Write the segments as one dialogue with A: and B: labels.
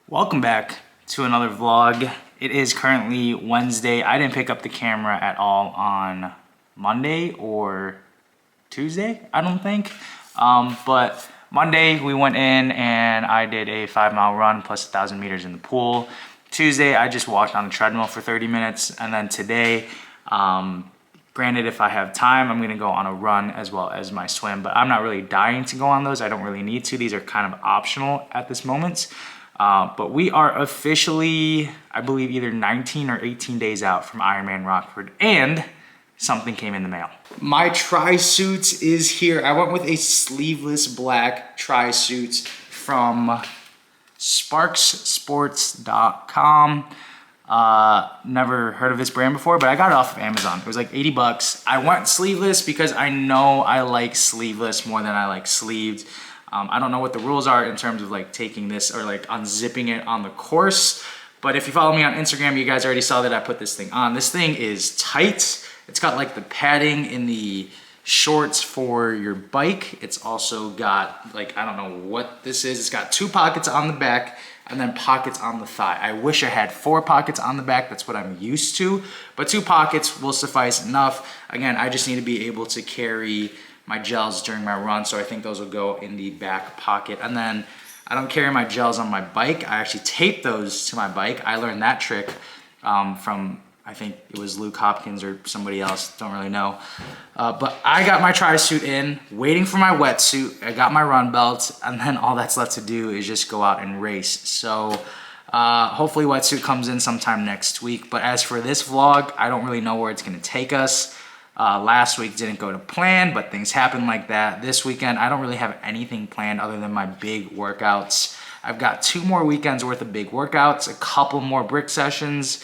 A: Welcome back to another vlog. It is currently Wednesday. I didn't pick up the camera at all on Monday or Tuesday, I don't think. But Monday we went in and I did a 5-mile run plus 1,000 meters in the pool. Tuesday I just walked on the treadmill for 30 minutes. And then today, granted if I have time, I'm gonna go on a run as well as my swim, but I'm not really dying to go on those. I don't really need to. These are kind of optional at this moment. But we are officially, I believe, either 19 or 18 days out from Ironman Rockford, and something came in the mail. My tri-suit is here. I went with a sleeveless black tri-suit from sparksports.com. Never heard of this brand before, but I got it off of Amazon. It was like 80 bucks. I went sleeveless because I know I like sleeveless more than I like sleeved. I don't know what the rules are in terms of like taking this or like unzipping it on the course. But if you follow me on Instagram, you guys already saw that I put this thing on. This thing is tight. It's got like the padding in the shorts for your bike. It's also got like, I don't know what this is. It's got 2 pockets on the back and then pockets on the thigh. I wish I had 4 pockets on the back. That's what I'm used to. But 2 pockets will suffice enough. Again, I just need to be able to carry my gels during my run, so I think those will go in the back pocket. And then I don't carry my gels on my bike. I actually tape those to my bike. I learned that trick from, I think it was Luke Hopkins or somebody else, don't really know. But I got my tri-suit in, waiting for my wetsuit. I got my run belt, and then all that's left to do is just go out and race. So hopefully wetsuit comes in sometime next week. But as for this vlog, I don't really know where it's gonna take us. Last week didn't go to plan, but things happen like that. This weekend, I don't really have anything planned other than my big workouts. I've got 2 more weekends worth of big workouts, a couple more brick sessions,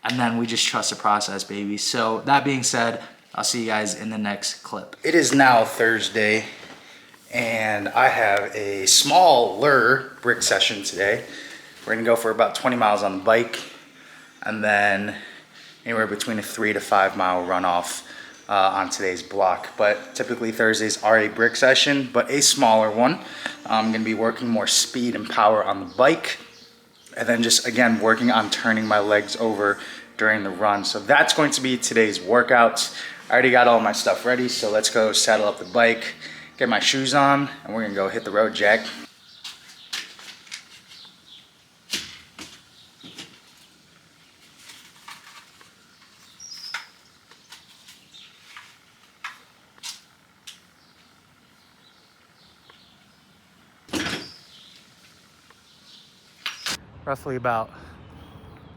A: and then we just trust the process, baby. So that being said, I'll see you guys in the next clip. It is now Thursday, and I have a smaller brick session today. We're gonna go for about 20 miles on the bike, and then anywhere between a 3 to 5 mile runoff on today's block. But typically Thursdays are a brick session, but a smaller one. I'm gonna be working more speed and power on the bike, and then just again working on turning my legs over during the run. So that's going to be today's workout. I already got all my stuff ready, so let's go saddle up the bike, get my shoes on, and we're gonna go hit the road, Jack. Roughly about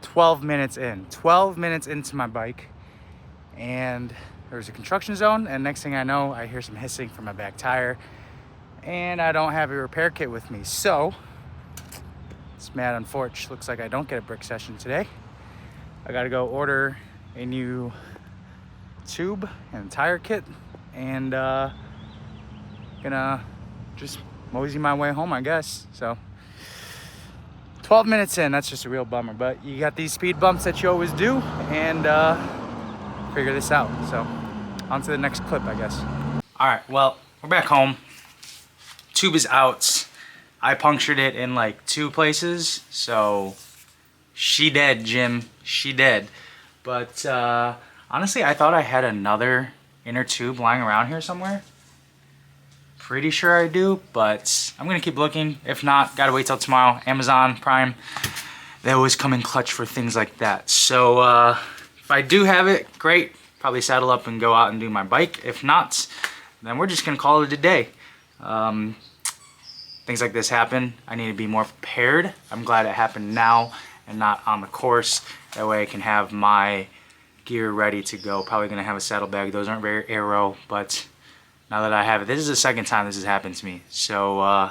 A: 12 minutes into my bike, and there's a construction zone, and next thing I know, I hear some hissing from my back tire, and I don't have a repair kit with me. So it's mad unfortunate. Looks like I don't get a brick session today. I gotta go order a new tube and tire kit, and gonna just mosey my way home, I guess. So 12 minutes in, that's just a real bummer, but you got these speed bumps that you always do, and figure this out. So on to the next clip, I guess. All right, well, we're back home. Tube is out. I punctured it in like 2 places, so she dead, Jim, she dead. But honestly, I thought I had another inner tube lying around here somewhere. Pretty sure I do, but I'm gonna keep looking. If not, gotta wait till tomorrow. Amazon Prime, they always come in clutch for things like that. So if I do have it, great. Probably saddle up and go out and do my bike. If not, then we're just gonna call it a day. Things like this happen. I need to be more prepared. I'm glad it happened now and not on the course. That way I can have my gear ready to go. Probably gonna have a saddlebag. Those aren't very aero, but now that I have it, this is the second time this has happened to me. So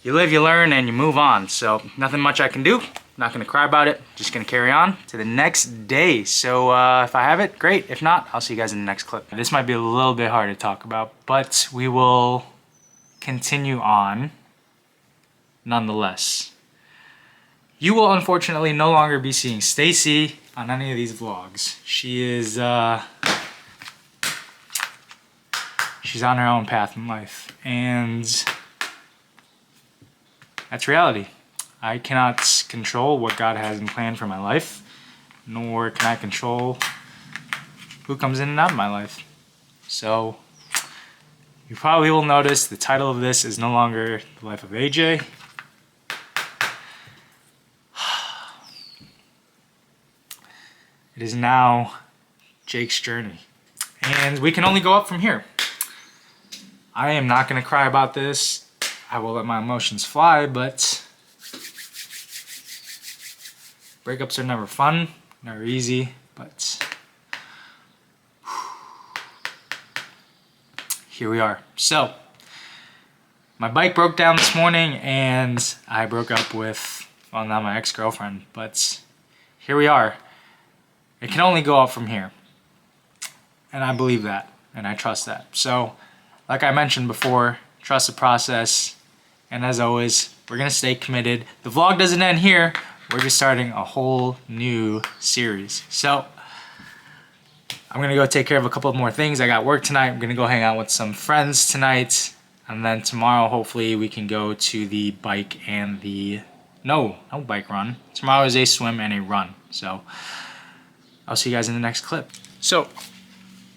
A: you live, you learn, and you move on. So nothing much I can do. Not gonna cry about it. Just gonna carry on to the next day. So if I have it, great. If not, I'll see you guys in the next clip. This might be a little bit hard to talk about, but we will continue on nonetheless. You will unfortunately no longer be seeing Stacy on any of these vlogs. She is she's on her own path in life, and that's reality. I cannot control what God has in plan for my life, nor can I control who comes in and out of my life. So you probably will notice the title of this is no longer The Life of AJ. It is now Jake's journey. And we can only go up from here. I am not going to cry about this. I will let my emotions fly, but breakups are never fun, never easy, but here we are. So, my bike broke down this morning and I broke up with, well, not my ex-girlfriend, but here we are. It can only go up from here. And I believe that, and I trust that. So, like I mentioned before, trust the process, and as always, we're gonna stay committed. The vlog doesn't end here. We're just starting a whole new series. So, I'm gonna go take care of a couple more things. I got work tonight. I'm gonna go hang out with some friends tonight, and then tomorrow, hopefully, we can go to the bike and the, no bike run. Tomorrow is a swim and a run. So, I'll see you guys in the next clip. So,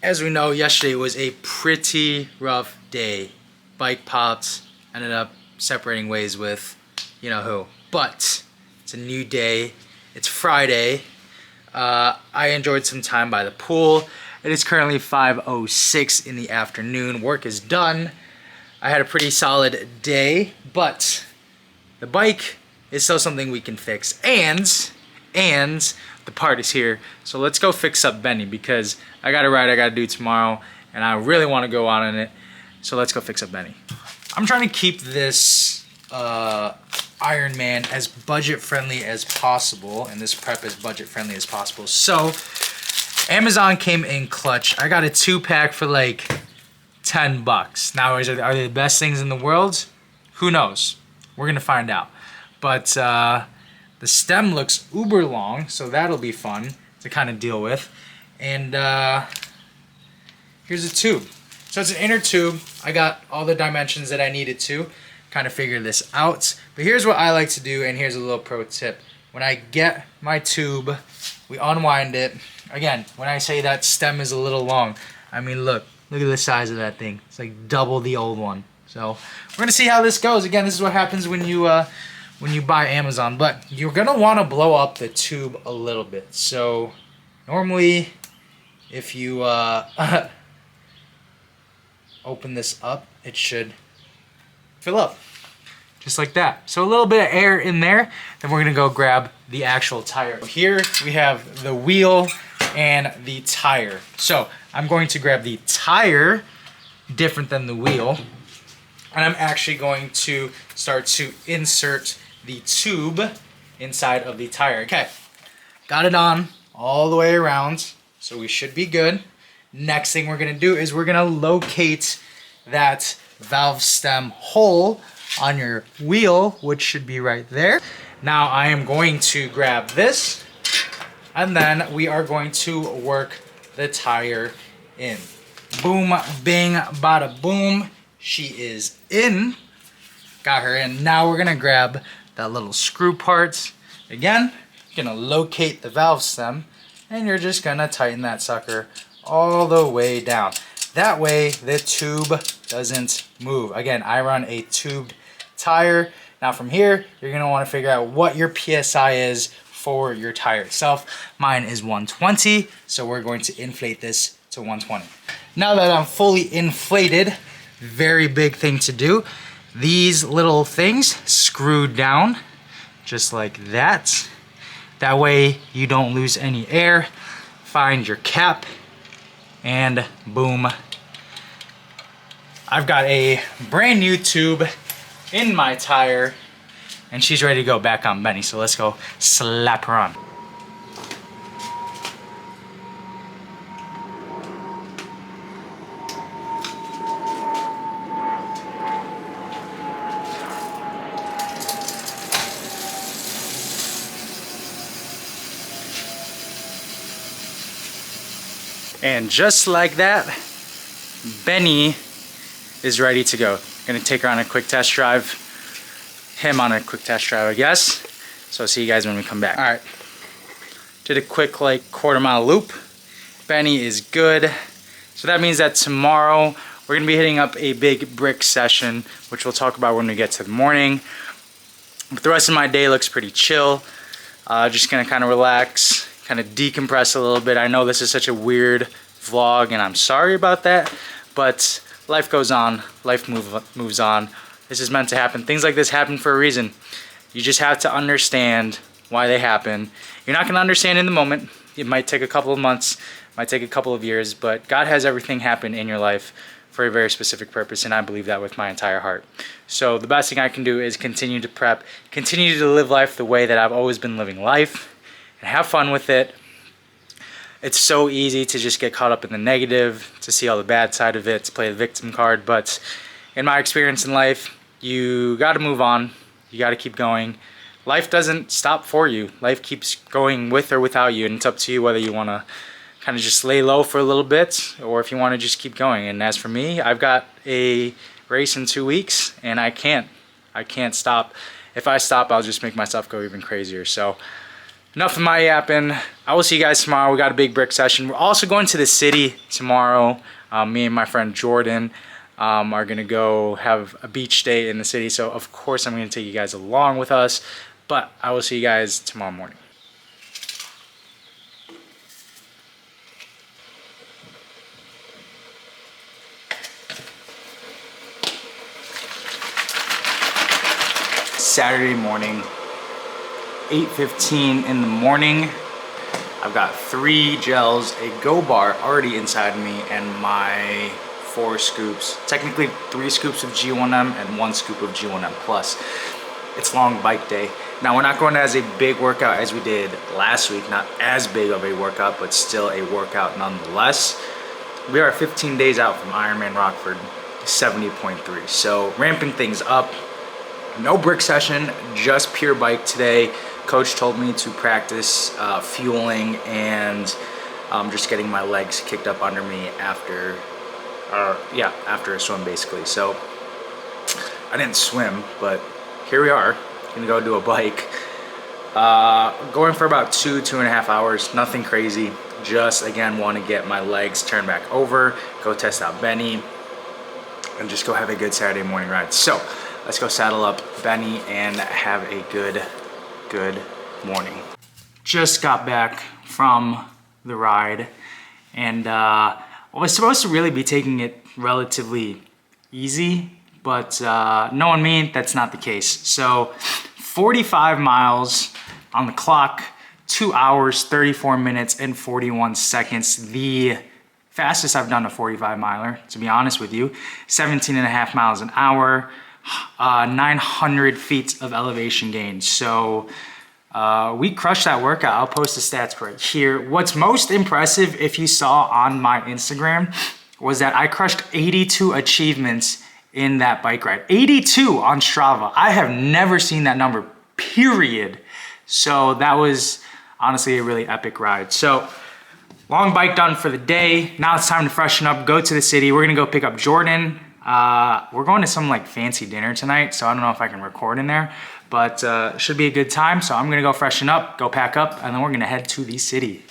A: as we know, yesterday was a pretty rough day. Bike popped, ended up separating ways with you know who. But it's a new day. It's Friday. I enjoyed some time by the pool. It is currently 5:06 in the afternoon. Work is done. I had a pretty solid day, but the bike is still something we can fix. And the part is here. So let's go fix up Benny because I got a ride I got to do tomorrow and I really want to go out on it. So let's go fix up Benny. I'm trying to keep this Ironman as budget friendly as possible and this prep as budget friendly as possible. So Amazon came in clutch. I got a 2-pack for like 10 bucks. Now are they the best things in the world? Who knows? We're gonna find out. But the stem looks uber long, so that'll be fun to kind of deal with. And here's a tube. So it's an inner tube. I got all the dimensions that I needed to kind of figure this out. But here's what I like to do, and here's a little pro tip. When I get my tube, we unwind it. Again, when I say that stem is a little long, I mean look at the size of that thing. It's like double the old one. So we're gonna see how this goes. Again, this is what happens when you buy Amazon, but you're gonna want to blow up the tube a little bit. So normally if you open this up, it should fill up just like that. So a little bit of air in there, then we're gonna go grab the actual tire. Here we have the wheel and the tire. So I'm going to grab the tire, different than the wheel, and I'm actually going to start to insert the tube inside of the tire. Okay, got it on all the way around, so we should be good. Next thing we're gonna do is we're gonna locate that valve stem hole on your wheel, which should be right there. Now I am going to grab this, and then we are going to work the tire in. Boom, bing, bada boom. She is in. Got her in. Now we're gonna grab that little screw part. Again, you're gonna locate the valve stem, and you're just gonna tighten that sucker all the way down. That way the tube doesn't move. Again, I run a tubed tire. Now from here, you're gonna wanna figure out what your PSI is for your tire itself. Mine is 120, so we're going to inflate this to 120. Now that I'm fully inflated, very big thing to do, these little things screw down just like that. That way you don't lose any air. Find your cap, and boom. I've got a brand new tube in my tire, and she's ready to go back on Benny. So let's go slap her on. And just like that, Benny is ready to go. Gonna take her on a quick test drive. him on a quick test drive, I guess. So I'll see you guys when we come back. All right, did a quick like quarter-mile loop. Benny is good. So that means that tomorrow we're gonna be hitting up a big brick session, which we'll talk about when we get to the morning. But the rest of my day looks pretty chill. Just gonna kind of relax, kind of decompress a little bit. I know this is such a weird vlog and I'm sorry about that, but life goes on, life moves on. This is meant to happen. Things like this happen for a reason. You just have to understand why they happen. You're not gonna understand in the moment. It might take a couple of months, might take a couple of years, but God has everything happen in your life for a very specific purpose, and I believe that with my entire heart. So the best thing I can do is continue to prep, continue to live life the way that I've always been living life, and have fun with it. It's so easy to just get caught up in the negative, to see all the bad side of it, to play the victim card, but in my experience in life, you gotta move on, you gotta keep going. Life doesn't stop for you. Life keeps going with or without you, and it's up to you whether you wanna kind of just lay low for a little bit or if you want to just keep going. And as for me, I've got a race in 2 weeks and I can't stop. If I stop, I'll just make myself go even crazier. So enough of my yapping. I will see you guys tomorrow. We got a big brick session. We're also going to the city tomorrow. Me and my friend Jordan are gonna go have a beach day in the city. So of course I'm gonna take you guys along with us, but I will see you guys tomorrow morning. Saturday morning, 8:15 in the morning. I've got 3 gels, a Go bar already inside me, and my 4 scoops, technically 3 scoops of G1M and 1 scoop of G1M Plus. It's long bike day. Now we're not going as a big workout as we did last week, not as big of a workout, but still a workout nonetheless. We are 15 days out from Ironman Rockford 70.3, so ramping things up. No brick session, just pure bike today. Coach told me to practice fueling and just getting my legs kicked up under me after a swim basically. So I didn't swim, but here we are, gonna go do a bike. Going for about 2.5 hours, nothing crazy. Just again, want to get my legs turned back over, go test out Benny, and just go have a good Saturday morning ride. So let's go saddle up Benny and have a good morning. Just got back from the ride, and I was supposed to really be taking it relatively easy, but knowing me, that's not the case. So 45 miles on the clock, 2 hours, 34 minutes, and 41 seconds. The fastest I've done a 45 miler, to be honest with you. 17.5 miles an hour. 900 feet of elevation gain. So we crushed that workout. I'll post the stats right here. What's most impressive, if you saw on my Instagram, was that I crushed 82 achievements in that bike ride. 82 on Strava. I have never seen that number, period. So that was honestly a really epic ride. So long bike done for the day. Now it's time to freshen up, go to the city. We're gonna go pick up Jordan. We're going to some like fancy dinner tonight, so I don't know if I can record in there, but should be a good time. So I'm gonna go freshen up, go pack up, and then we're gonna head to the city.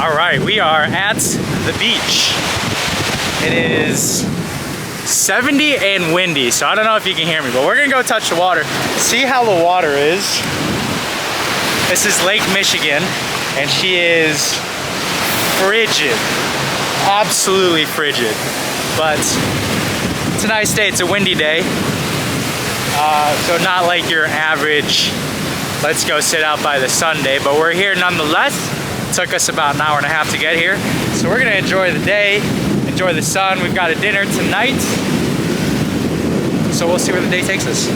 A: All right, we are at the beach. It is 70 and windy, so I don't know if you can hear me, but we're gonna go touch the water, see how the water is. This is Lake Michigan, and she is frigid, absolutely frigid. But it's a nice day, it's a windy day. So not like your average, let's go sit out by the sun day, but we're here nonetheless. It took us about an hour and a half to get here. So we're gonna enjoy the day, enjoy the sun. We've got a dinner tonight. So we'll see where the day takes us.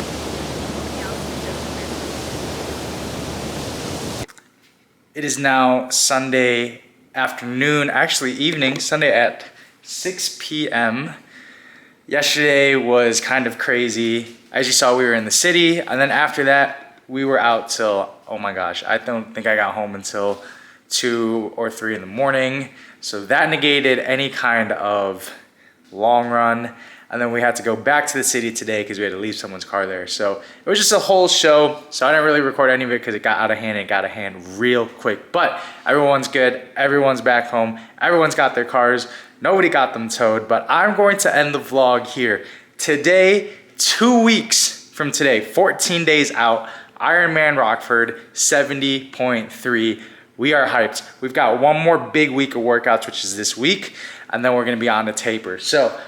A: It is now Sunday afternoon, actually evening, Sunday at 6 p.m. Yesterday was kind of crazy. As you saw, we were in the city, and then after that, we were out till, oh my gosh, I don't think I got home until 2 or 3 in the morning. So that negated any kind of long run. And then we had to go back to the city today because we had to leave someone's car there. So it was just a whole show. So I didn't really record any of it because it got out of hand. It got out of hand real quick. But everyone's good. Everyone's back home. Everyone's got their cars. Nobody got them towed. But I'm going to end the vlog here. Today, 2 weeks from today, 14 days out, Ironman Rockford 70.3. We are hyped. We've got one more big week of workouts, which is this week. And then we're going to be on the taper. So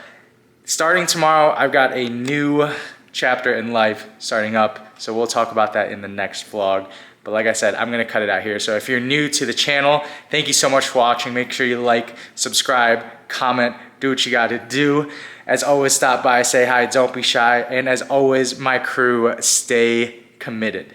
A: starting tomorrow, I've got a new chapter in life starting up. So we'll talk about that in the next vlog. But like I said, I'm gonna cut it out here. So if you're new to the channel, thank you so much for watching. Make sure you like, subscribe, comment, do what you gotta do. As always, stop by, say hi, don't be shy. And as always, my crew, stay committed.